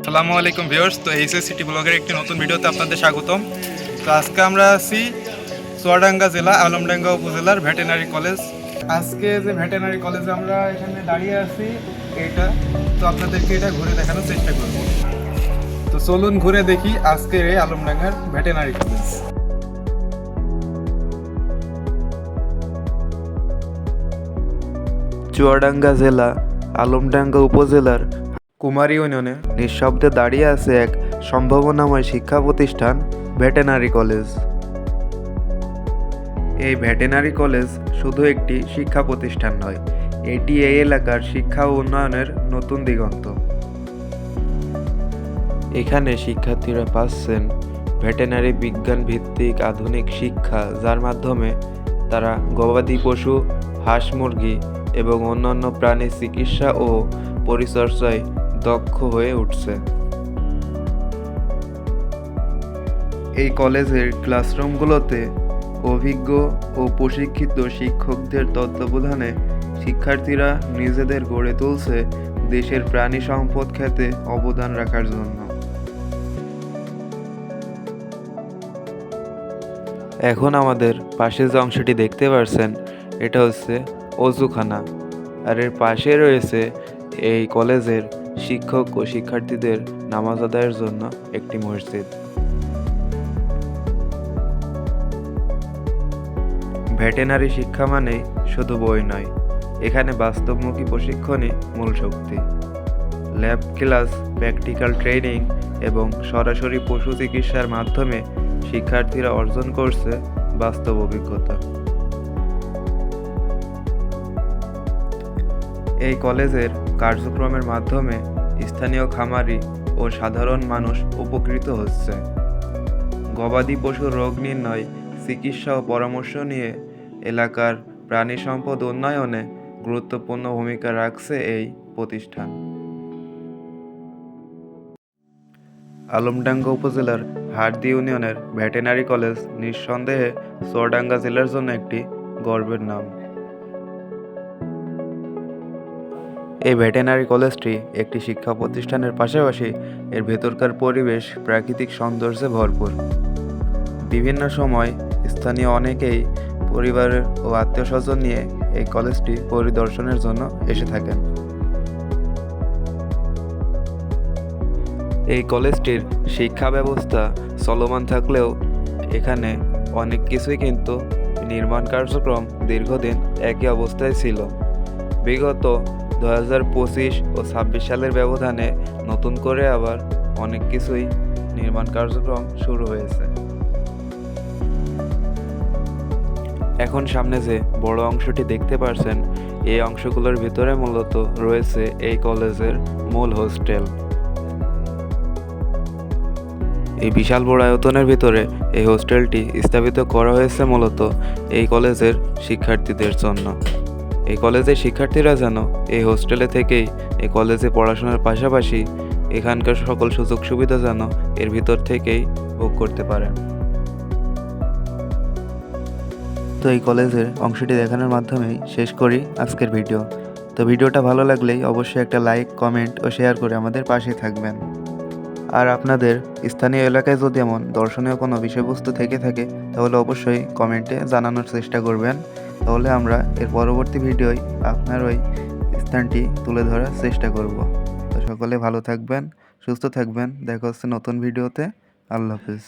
আসসালামু আলাইকুম ভিউয়ার্স। তো এইচএস সিটি ব্লগের একটি নতুন ভিডিওতে আপনাদের স্বাগতম। তো আজকে আমরা আছি চুয়াডাঙ্গা জেলা আলমডাঙ্গা উপজেলার ভেটেনারি কলেজ। আজকে যে ভেটেনারি কলেজে আমরা এখানে দাঁড়িয়ে আছি এটা, তো আপনাদেরকে এটা ঘুরে দেখানোর চেষ্টা করব। তো চলুন ঘুরে দেখি আজকের এই আলমডাঙ্গার ভেটেনারি কলেজ। চুয়াডাঙ্গা জেলা আলমডাঙ্গা উপজেলার কুমারী ইউনিয়নে নিঃশব্দে দাঁড়িয়ে আছে এক সম্ভাবনাময় শিক্ষা প্রতিষ্ঠান ভেটেনারি কলেজ। এই ভেটেনারি কলেজ শুধু একটি শিক্ষা প্রতিষ্ঠান নয়, এটি এই এলাকার শিক্ষা ও উন্নয়নের নতুন দিগন্ত। এখানে শিক্ষার্থীরা পাচ্ছেন ভেটেনারি বিজ্ঞান ভিত্তিক আধুনিক শিক্ষা, যার মাধ্যমে তারা গবাদি পশু, হাঁস মুরগি এবং অন্যান্য প্রাণী চিকিৎসা ও পরিচর্যায় দক্ষ হয়ে উঠছে। এই কলেজের ক্লাসরুমগুলোতে অভিজ্ঞ ও প্রশিক্ষিত শিক্ষকদের তত্ত্বাবধানে শিক্ষার্থীরা নিজেদের গড়ে তুলছে দেশের প্রাণী সম্পদ খাতে অবদান রাখার জন্য। এখন আমাদের পাশে যে অংশটি দেখতে পাচ্ছেন, এটা হচ্ছে অজুখানা, আর এর পাশে রয়েছে এই কলেজের শিক্ষক ও শিক্ষার্থীদের নামাজ আদায়ের জন্য একটি মসজিদ। ভেটেনারি শিক্ষা মানেই শুধু বই নয়, এখানে বাস্তবমুখী প্রশিক্ষণই মূল শক্তি। ল্যাব ক্লাস, প্র্যাকটিক্যাল ট্রেনিং এবং সরাসরি পশু চিকিৎসার মাধ্যমে শিক্ষার্থীরা অর্জন করছে বাস্তব অভিজ্ঞতা। এই কলেজের কার্যক্রমের মাধ্যমে স্থানীয় খামারি ও সাধারণ মানুষ উপকৃত হচ্ছে। গবাদি পশুর রোগ নির্ণয়, চিকিৎসা ও পরামর্শ নিয়ে এলাকার প্রাণী সম্পদ উন্নয়নে গুরুত্বপূর্ণ ভূমিকা রাখছে এই প্রতিষ্ঠান। আলমডাঙ্গা উপজেলার হারদি ইউনিয়নের ভেটেনারি কলেজ নিঃসন্দেহে চুয়াডাঙ্গা জেলার জন্য একটি গর্বের নাম। এই ভেটেনারি কলেজটি একটি শিক্ষা প্রতিষ্ঠানের পাশাপাশি এর ভেতরকার পরিবেশ প্রাকৃতিক সৌন্দর্যে ভরপুর। বিভিন্ন সময় স্থানীয় অনেকেই পরিবারের ও আত্মীয়স্বজন নিয়ে এই কলেজটি পরিদর্শনের জন্য এসে থাকেন। এই কলেজটির শিক্ষা ব্যবস্থা চলমান থাকলেও এখানে অনেক কিছুই কিন্তু নির্মাণ কার্যক্রম দীর্ঘদিন একই অবস্থায় ছিল। বিগত 2025 ও 26 সালের ব্যবধানে নতুন করে আবার অনেক কিছুই নির্মাণ কার্যক্রম শুরু হয়েছে। এখন সামনে যে বড় অংশটি দেখতে পাচ্ছেন, এই অংশগুলোর ভিতরে মূলত রয়েছে এই কলেজের মূল হোস্টেল। এই বিশাল বড় আয়তনের ভিতরে এই হোস্টেলটি স্থাপিত করা হয়েছে মূলত এই কলেজের শিক্ষার্থীদের জন্য। এই কলেজের শিক্ষার্থীরা যেন এই হোস্টেলে থেকেই এই কলেজে পড়াশোনার পাশাপাশি এখানকার সকল সুযোগ সুবিধা যেন এর ভিতর থেকেই ভোগ করতে পারেন। তো এই কলেজের অংশটি দেখানোর মাধ্যমেই শেষ করি আজকের ভিডিও। তো ভিডিওটা ভালো লাগলেই অবশ্যই একটা লাইক, কমেন্ট ও শেয়ার করে আমাদের পাশে থাকবেন। আর আপনাদের স্থানীয় এলাকায় যদি এমন দর্শনীয় কোনো বিষয়বস্তু থেকে থাকে তাহলে অবশ্যই কমেন্টে জানানোর চেষ্টা করবেন। তাহলে আমরা এর পরবর্তী ভিডিওয় আপনার ওই স্থানটি তুলে ধরার চেষ্টা করব। তো সকলে ভালো থাকবেন, সুস্থ থাকবেন। দেখা হচ্ছে নতুন ভিডিওতে। আল্লাহ হাফেজ।